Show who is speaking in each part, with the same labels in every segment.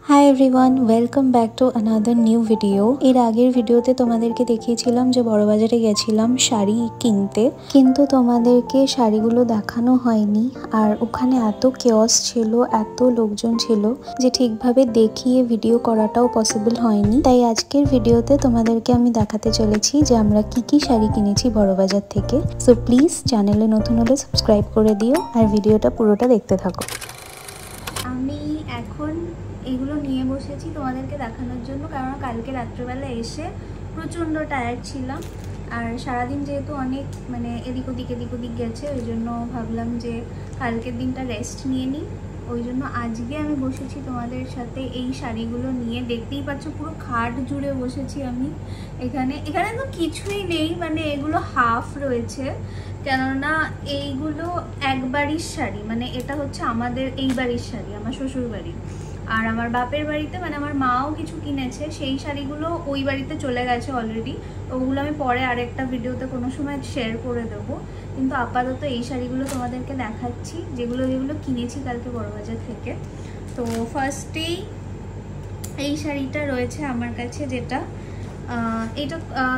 Speaker 1: Hi everyone, welcome back to another new video. এর আগের ভিডিওতে তোমাদেরকে দেখিয়েছিলাম যে বড়বাজারে গেছিলাম শাড়ি কিনতে, কিন্তু তোমাদেরকে শাড়িগুলো দেখানো হয়নি। আর ওখানে এত কেওস ছিল, এত লোকজন ছিল যে ঠিকভাবে দেখিয়ে ভিডিও করাটাও পসিবল হয়নি। তাই আজকের ভিডিওতে তোমাদেরকে আমি দেখাতে চলেছি যে আমরা কি শাড়ি কিনেছি বড়বাজার থেকে। সো প্লিজ চ্যানেলে নতুন হলে সাবস্ক্রাইব করে দিও আর ভিডিওটা পুরোটা দেখতে থাকো। আমি এখন এগুলো নিয়ে বসেছি তোমাদেরকে দেখানোর জন্য, কারণ কালকে রাত্রেবেলা এসে প্রচণ্ড টায়ার্ড ছিলাম। আর সারাদিন যেহেতু অনেক এদিক ওদিক গেছে, ওই জন্য ভাবলাম যে কালকের দিনটা রেস্ট নিয়ে নিই। ওই জন্য আজকে আমি বসেছি তোমাদের সাথে এই শাড়িগুলো নিয়ে। দেখতেই পাচ্ছ পুরো খাট জুড়ে বসেছি আমি। এখানে তো কিছুই নেই, এগুলো হাফ রয়েছে, কেননা এইগুলো এক বাড়ির শাড়ি। এটা হচ্ছে আমাদের এই বাড়ির শাড়ি, আমার শ্বশুর বাড়ি। আর আমার বাপের বাড়িতে আমার মাও কিছু কিনেছে, সেই শাড়িগুলো ওই বাড়িতে চলে গেছে অলরেডি। ওগুলো আমি পরে আরেকটা ভিডিওতে কোনো সময় শেয়ার করে দেবো। কিন্তু আপাতত এই শাড়িগুলো তোমাদেরকে দেখাচ্ছি, যেগুলো কিনেছি কালকে বড়বাজার থেকে। তো ফার্স্টেই এই শাড়িটা রয়েছে আমার কাছে, যেটা এটা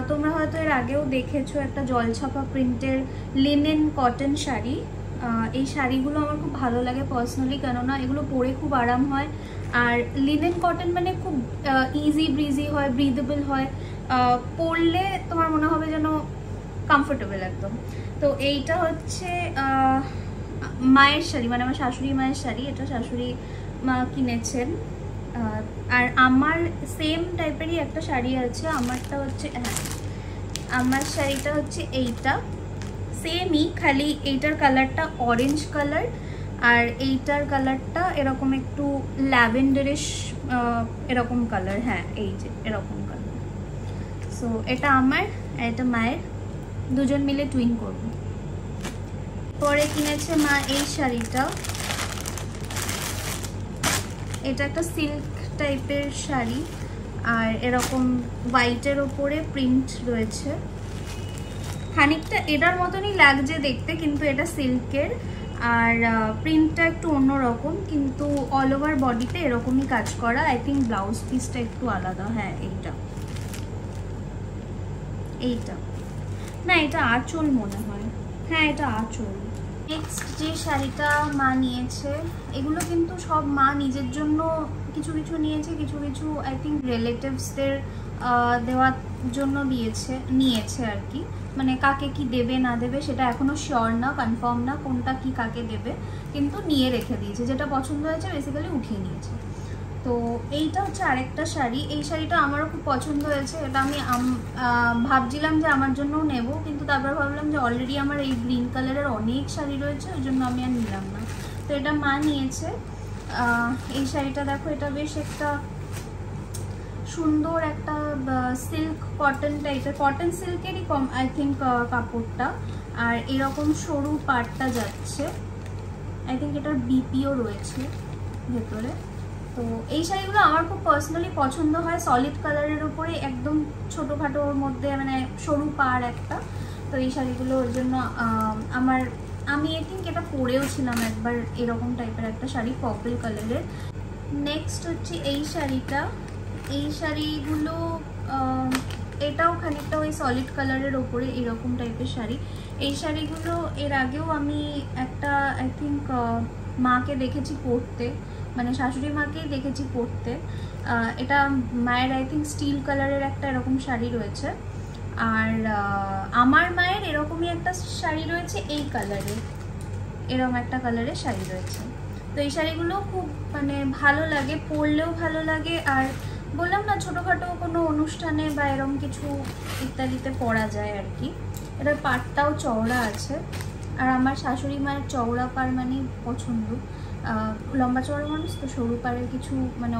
Speaker 1: তোমরা হয়তো এর আগেও দেখেছো, একটা জলছাপা প্রিন্টের লিনেন কটন শাড়ি। এই শাড়িগুলো আমার খুব ভালো লাগে পার্সোনালি, কেননা এগুলো পরে খুব আরাম হয়। আর লিনেন কটন খুব ইজি ব্রিজি হয়, ব্রিদেবল হয়, পরলে তোমার মনে হবে যেন কমফোর্টেবল একদম। তো এইটা হচ্ছে মায়ের শাড়ি, আমার শাশুড়ি মায়ের শাড়ি। এটা শাশুড়ি মা কিনেছেন। আর আমার সেম টাইপেরই একটা শাড়ি আছে, আমারটা হচ্ছে আমার শাড়িটা হচ্ছে এইটা সেমই, খালি এইটার কালারটা অরেঞ্জ কালার আর এইটার কালারটা এরকম একটু ল্যাভেন্ডারিশ এরকম কালার। হ্যাঁ, এই যে এরকম কালার। সো এটা আমার, এটা মায়ের, দুজন মিলে টুইন করব। পরে কিনেছে মা এই শাড়িটা। এটা একটা সিল্ক টাইপের শাড়ি, আর এরকম হোয়াইটের ওপরে প্রিন্ট রয়েছে। খানিকটা এটার মতনই লাগছে দেখতে, কিন্তু এটা সিল্কের, আর প্রিন্টটা একটু অন্যরকম, কিন্তু অল ওভার বডিতে এরকমই কাজ করা। আই থিঙ্ক ব্লাউজ পিসটা একটু আলাদা। হ্যাঁ, এইটা না, এটা আঁচল মনে হয়। হ্যাঁ, এটা আঁচল। নেক্সট যে শাড়িটা মা নিয়েছে, এগুলো কিন্তু সব মা নিজের জন্য কিছু কিছু নিয়েছে, কিছু কিছু আই থিঙ্ক রিলেটিভসদের দেওয়ার জন্য নিয়েছে আর কি। কাকে কি দেবে না দেবে সেটা এখনো শিওর না, কনফার্ম না কোনটা কি কাকে দেবে, কিন্তু নিয়ে রেখে দিয়েছে। যেটা পছন্দ হয়েছে বেসিক্যালি উঠিয়ে নিয়েছে। তো এইটা হচ্ছে আরেকটা শাড়ি। এই শাড়িটা আমারও খুব পছন্দ হয়েছে। এটা আমি ভাবছিলাম যে আমার জন্যও নেব, কিন্তু তারপর ভাবলাম যে অলরেডি আমার এই গ্রিন কালারের অনেক শাড়ি রয়েছে, ওই জন্য আমি আর নিলাম না। তো এটা মা নিয়েছে। এই শাড়িটা দেখো, এটা বেশ একটা সুন্দর একটা সিল্ক কটন টাইপের, কটন সিল্কেরই কম আই থিঙ্ক কাপড়টা। আর এরকম সরু পাড়টা যাচ্ছে, আই থিঙ্ক এটার বিপিও রয়েছে ভেতরে। তো এই শাড়িগুলো আমার খুব পার্সোনালি পছন্দ হয়, সলিড কালারের উপরে একদম ছোটোখাটোর মধ্যে সরু পাড় একটা। তো এই শাড়িগুলো ওই জন্য আমি আই থিঙ্ক এটা পরেও ছিলাম একবার, এরকম টাইপের একটা শাড়ি পার্পল কালারের। নেক্সট হচ্ছে এই শাড়িটা। এই শাড়িগুলো এটাও খানিকটা ওই সলিড কালারের ওপরে এরকম টাইপের শাড়ি। এই শাড়িগুলো এর আগেও আমি একটা আই থিঙ্ক মাকে দেখেছি পরতে, শাশুড়ি মাকেই দেখেছি পরতে। এটা মায়ের আই থিঙ্ক স্টিল কালারের একটা এরকম শাড়ি রয়েছে। আর আমার মায়ের এরকমই একটা শাড়ি রয়েছে এই কালারের, এরকম একটা কালারের শাড়ি রয়েছে। তো এই শাড়িগুলো খুব ভালো লাগে, পরলেও ভালো লাগে। আর বললাম না, ছোটোখাটো কোনো অনুষ্ঠানে বা এরকম কিছু ইত্যাদিতে পরা যায় আর কি। এটার পাড়টাও চওড়া আছে, আর আমার শাশুড়ি মায়ের চওড়া পাড় পছন্দ। লম্বা চওড়া মানুষ তো, সরু পাড়ের কিছু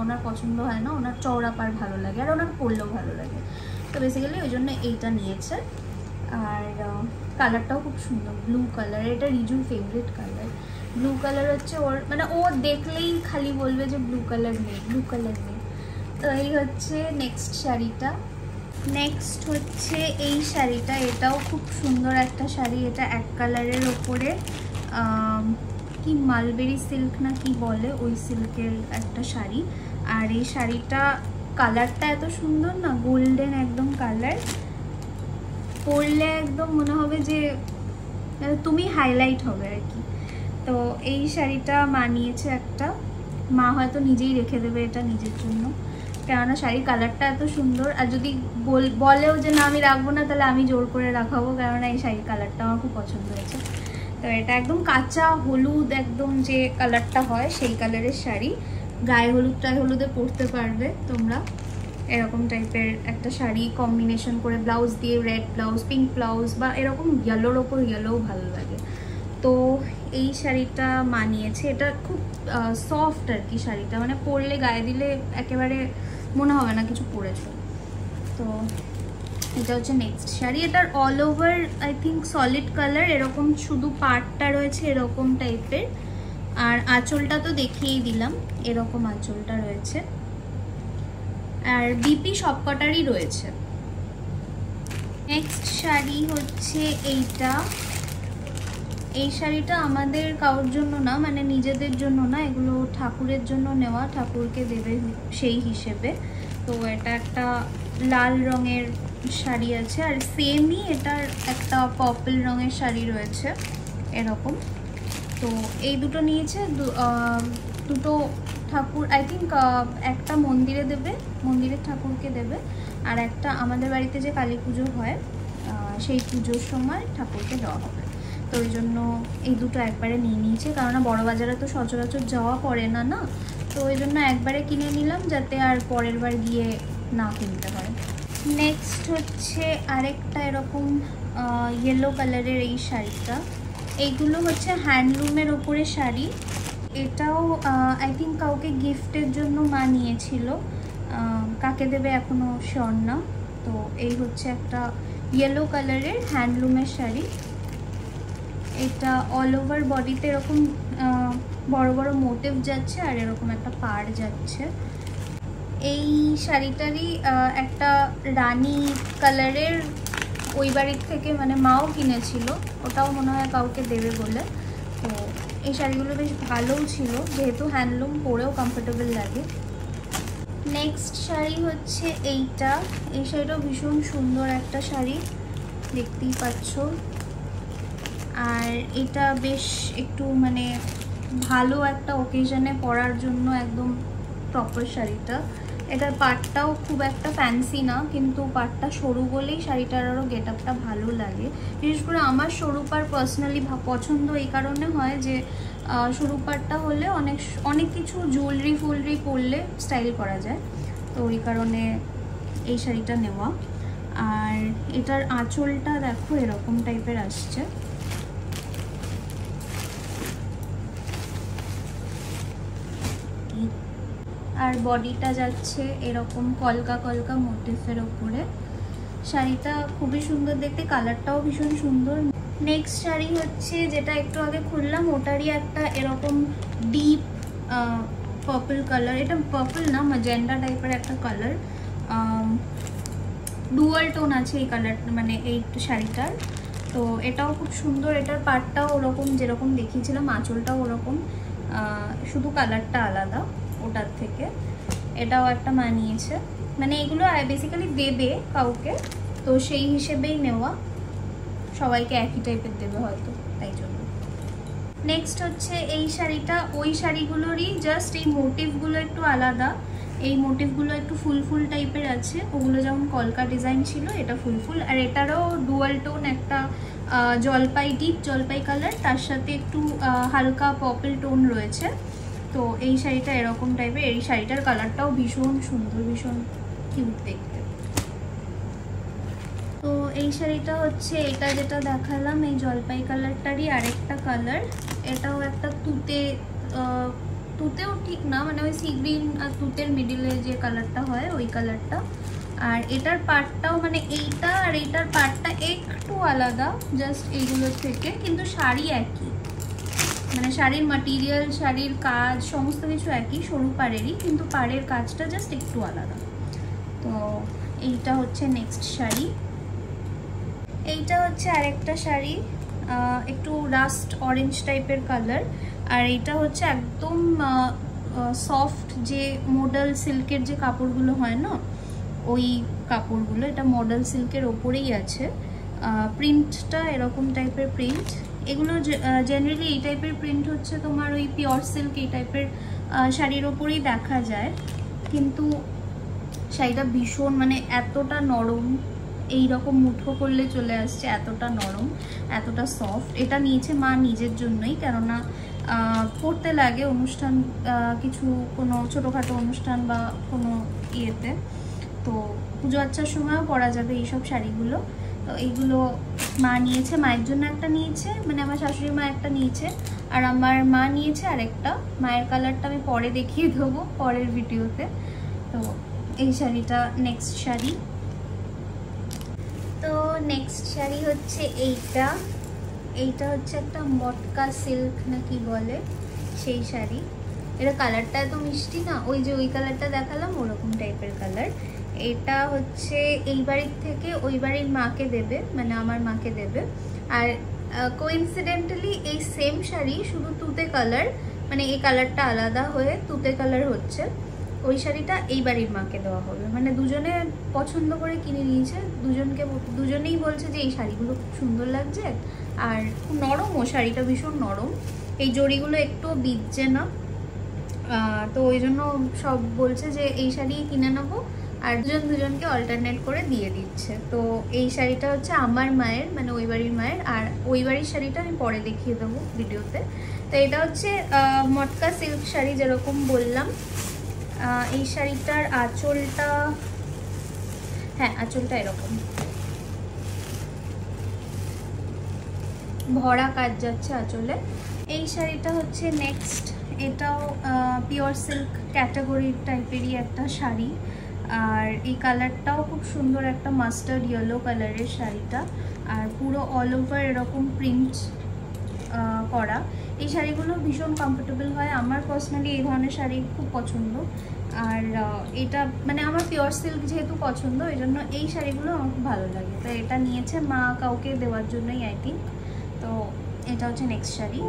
Speaker 1: ওনার পছন্দ হয় না, ওনার চওড়া পাড় ভালো লাগে, আর ওনার পরলেও ভালো লাগে। তো বেসিক্যালি ওই জন্য এইটা নিয়েছে। আর কালারটাও খুব সুন্দর, ব্লু কালার। এটা রিজুর ফেভারিট কালার। ব্লু কালার হচ্ছে ওর, ও দেখলেই খালি বলবে যে ব্লু কালার নেই, ব্লু কালার নেই। তো এই হচ্ছে নেক্সট শাড়িটা। নেক্সট হচ্ছে এই শাড়িটা। এটাও খুব সুন্দর একটা শাড়ি। এটা এক কালারের ওপরে কি মালবেরি সিল্ক না কি বলে, ওই সিল্কের একটা শাড়ি। আর এই শাড়িটা কালারটা এত সুন্দর না, গোল্ডেন একদম কালার, পরলে একদম মনে হবে যে তুমি হাইলাইট হবে আর কি। তো এই শাড়িটা মানিয়েছে একটা, মা হয়তো নিজেই রেখে দেবে এটা নিজের জন্য, কেননা শাড়ির কালারটা এত সুন্দর। আর যদি বলেও যে না আমি রাখবো না, তাহলে আমি জোর করে রাখাবো, কেননা এই শাড়ির কালারটা আমার খুব পছন্দ হয়েছে। তো এটা একদম কাঁচা হলুদ, একদম যে কালারটা হয় সেই কালারের শাড়ি, গায়ে হলুদে পরতে পারবে তোমরা। এরকম টাইপের একটা শাড়ি কম্বিনেশন করে ব্লাউজ দিয়ে, রেড ব্লাউজ, পিঙ্ক ব্লাউজ, বা এরকম ইয়েলোর ওপর ইয়েলোও ভালো লাগে। তো এই শাড়িটা মানিয়েছে, এটা খুব সফট আর কি শাড়িটা, মানে পরলে গায়ে দিলে একেবারে মনে হবে না কিছু পরেছো। তো এটা হচ্ছে নেক্সট শাড়ি। এটার all over I think solid colour, এরকম শুধু পাড়টা রয়েছে এরকম টাইপের, আর আঁচলটা তো দেখিয়েই দিলাম, এরকম আঁচলটা রয়েছে, আর বিপি সবকটারই রয়েছে। নেক্সট শাড়ি হচ্ছে এইটা। এই শাড়িটা আমাদের কারোর জন্য না, মানে নিজেদের জন্য না, এগুলো ঠাকুরের জন্য নেওয়া, ঠাকুরকে দেবে সেই হিসেবে। তো এটা একটা লাল রঙের শাড়ি আছে, আর সেমই এটার একটা পার্পল রঙের শাড়ি রয়েছে এরকম। তো এই দুটো নিয়েছে, দুটো ঠাকুর আই থিঙ্ক, একটা মন্দিরে দেবে, মন্দিরের ঠাকুরকে দেবে, আর একটা আমাদের বাড়িতে যে কালী পুজো হয় সেই পুজোর সময় ঠাকুরকে দেওয়া হবে। তো ওই জন্য এই দুটো একবারে নিয়ে নিয়েছে, কারণ বড় বাজারে তো সচরাচর যাওয়া পড়ে না না, তো ওই জন্য একবারে কিনে নিলাম, যাতে আর পরের বার গিয়ে না কিনতে হয়। নেক্সট হচ্ছে আরেকটা এরকম ইয়েলো কালারের এই শাড়িটা। এইগুলো হচ্ছে হ্যান্ডলুমের ওপরে শাড়ি, এটাও আই থিঙ্ক কাউকে গিফটের জন্য মা নিয়েছিল, কাকে দেবে এখনও শিওর না। তো এই হচ্ছে একটা ইয়েলো কালারের হ্যান্ডলুমের শাড়ি, এটা অল ওভার বডিতে এরকম বড় বড় মোটিভ যাচ্ছে, আর এরকম একটা পাড় যাচ্ছে। এই শাড়িটারই একটা রানী কালারের ওই বাড়ির থেকে মানে মাও কিনেছিল, ওটাও মনে হয় কাউকে দেবে বলে। তো এই শাড়িগুলো বেশ ভালোও ছিল, যেহেতু হ্যান্ডলুম, পরেও কমফোর্টেবল লাগে। নেক্সট শাড়ি হচ্ছে এইটা। এই শাড়িটাও ভীষণ সুন্দর একটা শাড়ি, দেখতেই পাচ্ছ। আর এটা বেশ একটু মানে ভালো একটা ওকেশনে পরার জন্য একদম প্রপার শাড়িটা। এটার পাটটাও খুব একটা ফ্যান্সি না, কিন্তু পাটটা সরু বলেই শাড়িটার আরও গেট আপটা ভালো লাগে। বিশেষ করে আমার সরু পাড় পার্সোনালি পছন্দ এই কারণে হয় যে সরু পাড়টা হলে অনেক কিছু জুয়েলারি ফুলরি পরলে স্টাইল করা যায়, তো ওই কারণে এই শাড়িটা নেওয়া। আর এটার আঁচলটা দেখো এরকম টাইপের আসছে, আর বডিটা যাচ্ছে এরকম কলকা কলকা মোটিফের ওপরে। শাড়িটা খুবই সুন্দর দেখতে, কালারটাও ভীষণ সুন্দর। নেক্সট শাড়ি হচ্ছে যেটা একটু আগে খুললাম, ওটারই একটা এরকম ডিপ পার্পল কালার, এটা পার্পল না ম্যাজেন্ডা টাইপের একটা কালার, ডুয়াল টোন আছে এই কালার, মানে এই শাড়িটার। তো এটাও খুব সুন্দর, এটার পাড়টাও ওরকম যেরকম দেখিয়েছিলাম, আঁচলটাও ওরকম, শুধু কালারটা আলাদা ওটার থেকে। এটাও একটা মানিয়েছে, মানে এগুলো বেসিক্যালি দেবে কাউকে, তো সেই হিসেবেই নেওয়া, সবাইকে একই টাইপের দেবে হয়তো, তাই জন্য। নেক্সট হচ্ছে এই শাড়িটা, ওই শাড়িগুলোরই জাস্ট এই মোটিভগুলো একটু আলাদা, এই মোটিভগুলো একটু ফুল ফুল টাইপের আছে, ওগুলো যেমন কলকা ডিজাইন ছিল, এটা ফুল ফুল। আর এটারও ডুয়াল টোন, একটা জলপাই, ডিপ জলপাই কালার, তার সাথে একটু হালকা পার্পল টোন রয়েছে। তো এই শাড়িটা এরকম টাইপের, এই শাড়িটার কালারটাও ভীষণ সুন্দর, ভীষণ কিউট দেখতে। তো এই শাড়িটা হচ্ছে এটা যেটা দেখালাম, এই জলপাই কালারটারই আরেকটা কালার, এটাও একটা তুতেও ঠিক না, মানে ওই সি গ্রিন আর তুতের মিডিলে যে কালারটা হয় ওই কালারটা। আর এটার পার্টটাও মানে এইটা আর এইটার পার্টটা একটু আলাদা জাস্ট এইগুলোর থেকে, কিন্তু শাড়ি একই, মানে শাড়ির মাটিরিয়াল, শাড়ির কাজ সমস্ত কিছু একই, সরু পাড়েরই, কিন্তু পাড়ের কাজটা জাস্ট একটু আলাদা। তো এইটা হচ্ছে নেক্সট শাড়ি। এইটা হচ্ছে আরেকটা শাড়ি, একটু রাস্ট অরেঞ্জ টাইপের কালার, আর এইটা হচ্ছে একদম সফট যে মডেল সিল্কের যে কাপড়গুলো হয় না, ওই কাপড়গুলো। এটা মডেল সিল্কের ওপরেই আছে। প্রিন্টটা এরকম টাইপের প্রিন্ট। এগুলো জেনারেলি এই টাইপের প্রিন্ট হচ্ছে তোমার ওই পিওর সিল্ক এই টাইপের শাড়ির ওপরেই দেখা যায়, কিন্তু শাড়িটা ভীষণ মানে এতটা নরম, এইরকম মুঠো করলে চলে আসছে, এতটা নরম, এতটা সফট। এটা নিয়েছে মা নিজের জন্যই, কেননা পরতে লাগে অনুষ্ঠান, কিছু কোনো ছোটোখাটো অনুষ্ঠান বা কোনো ইয়েতে, তো পুজো আচ্চার সময়ও পরা যাবে এইসব শাড়িগুলো। তো এইগুলো মা নিয়েছে, মায়ের জন্য একটা নিয়েছে, মানে আমার শাশুড়ি মা একটা নিয়েছে, আর আমার মা নিয়েছে আরেকটা। মায়ের কালারটা আমি পরে দেখিয়ে দেবো পরের ভিডিওতে। তো এই শাড়িটা নেক্সট শাড়ি। তো নেক্সট শাড়ি হচ্ছে এইটা। এইটা হচ্ছে একটা মটকা সিল্ক না কি বলে সেই শাড়ি। এটা কালারটা এত মিষ্টি না, ওই যে ওই কালারটা দেখালাম ওরকম টাইপের কালার। এটা হচ্ছে এই বাড়ির থেকে ওই বাড়ির মাকে দেবে, মানে আমার মাকে দেবে। আর কোইন্সিডেন্টালি এই সেম শাড়ি, শুধু তুতে কালার, মানে এই কালারটা আলাদা হয়ে তুতে কালার হচ্ছে, ওই শাড়িটা এই বাড়ির মাকে দেওয়া হবে। মানে দুজনে পছন্দ করে কিনে নিয়েছে, দুজনেই বলছে যে এই শাড়িগুলো খুব সুন্দর লাগছে, আর খুব নরমও, শাড়িটা ভীষণ নরম, এই জড়িগুলো একটুও বিঁধছে না। তো ওই জন্য সব বলছে যে এই শাড়ি কিনে নেবো, আর দুজনকে অল্টারনেট করে দিয়ে দিচ্ছে। তো এই শাড়িটা হচ্ছে আমার মায়ের, মানে ওই বাড়ির মায়ের, আর ওই বাড়ির শাড়িটা আমি পরে দেখিয়ে দেবো ভিডিওতে। তো এটা হচ্ছে মটকা সিল্ক শাড়ি, যেরকম বললাম। এই শাড়িটার আঁচলটা, হ্যাঁ আঁচলটা এরকম ভরা কাজ যাচ্ছে আঁচলে। এই শাড়িটা হচ্ছে নেক্সট। এটাও পিওর সিল্ক ক্যাটাগরির টাইপেরই একটা শাড়ি, আর এই কালারটাও খুব সুন্দর, একটা মাস্টার্ড ইয়েলো কালারের শাড়িটা, আর পুরো অল ওভার এরকম প্রিন্ট করা। এই শাড়িগুলো ভীষণ কমফোর্টেবল হয়, আমার পার্সোনালি এই ধরনের শাড়ি খুব পছন্দ। আর এটা মানে আমার পিওর সিল্ক যেহেতু পছন্দ, এই জন্য এই শাড়িগুলো আমার খুব ভালো লাগে। তো এটা নিয়েছে মা কাউকে দেওয়ার জন্যই আই থিঙ্ক। তো এটা হচ্ছে নেক্সট শাড়ি।